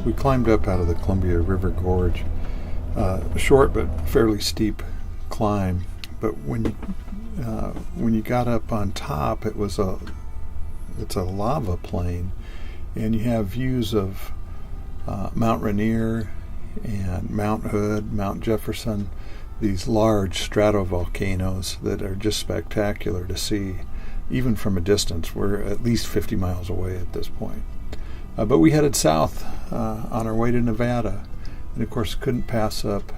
we climbed up out of the Columbia River Gorge. A short but fairly steep climb. But when you got up on top, it's a lava plain, and you have views of Mount Rainier and Mount Hood, Mount Jefferson, these large stratovolcanoes that are just spectacular to see, even from a distance. We're at least 50 miles away at this point. But we headed south on our way to Nevada, and of course couldn't pass up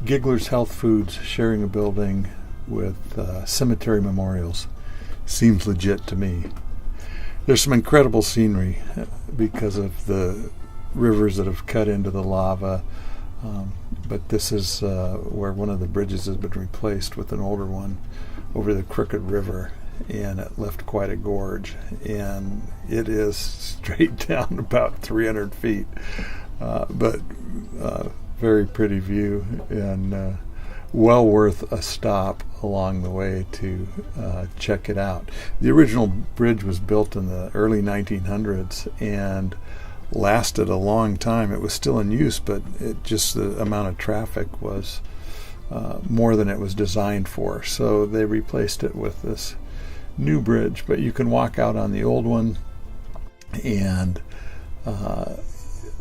Giggler's Health Foods sharing a building with cemetery memorials. Seems legit to me. There's some incredible scenery because of the rivers that have cut into the lava, but this is where one of the bridges has been replaced with an older one over the Crooked River, and it left quite a gorge, and it is straight down about 300 feet, but very pretty view, and well worth a stop along the way to check it out. The original bridge was built in the early 1900s and lasted a long time. It was still in use, but the amount of traffic was more than it was designed for. So they replaced it with this new bridge. But you can walk out on the old one and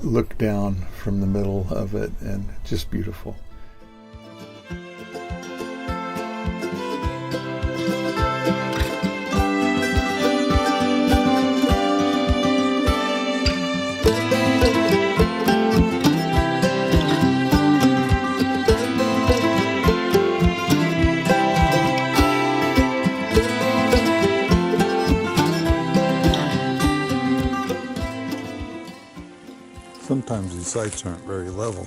look down from the middle of it, and just beautiful. Sometimes these sites aren't very level,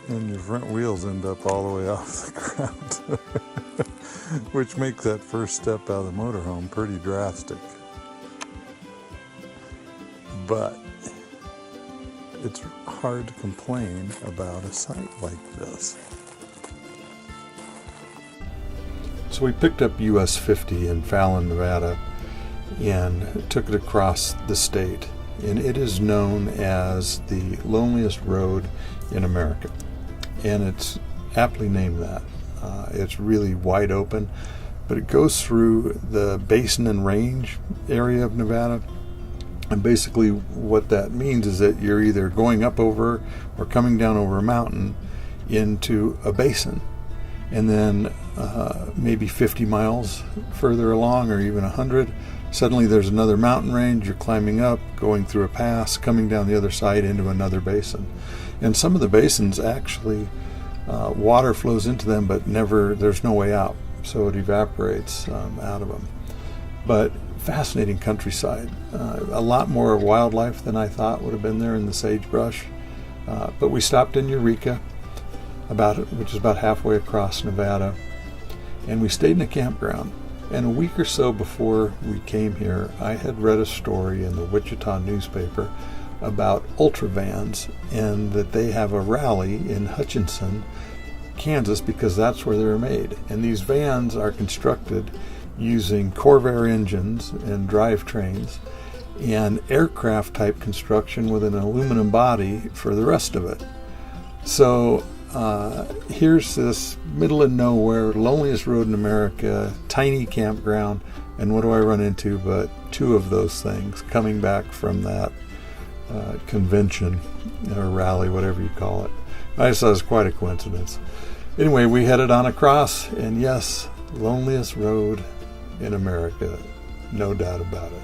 and your front wheels end up all the way off the ground, which makes that first step out of the motorhome pretty drastic. But it's hard to complain about a site like this. So we picked up US 50 in Fallon, Nevada, and took it across the state, and it is known as the loneliest road in America, and it's aptly named that. It's really wide open, but it goes through the Basin and Range area of Nevada, and basically what that means is that you're either going up over or coming down over a mountain into a basin, and then maybe 50 miles further along, or even 100, suddenly there's another mountain range. You're climbing up, going through a pass, coming down the other side into another basin. And some of the basins actually, water flows into them, but there's no way out, so it evaporates out of them. But fascinating countryside. A lot more wildlife than I thought would have been there in the sagebrush. But we stopped in Eureka, which is about halfway across Nevada, and we stayed in a campground. And a week or so before we came here, I had read a story in the Wichita newspaper about ultra vans, and that they have a rally in Hutchinson, Kansas, because that's where they're made. And these vans are constructed using Corvair engines and drivetrains and aircraft type construction with an aluminum body for the rest of it. So here's this middle of nowhere, loneliest road in America, tiny campground, and what do I run into but two of those things coming back from that convention or rally, whatever you call it. I just thought it was quite a coincidence. Anyway, we headed on across, and yes, loneliest road in America, no doubt about it.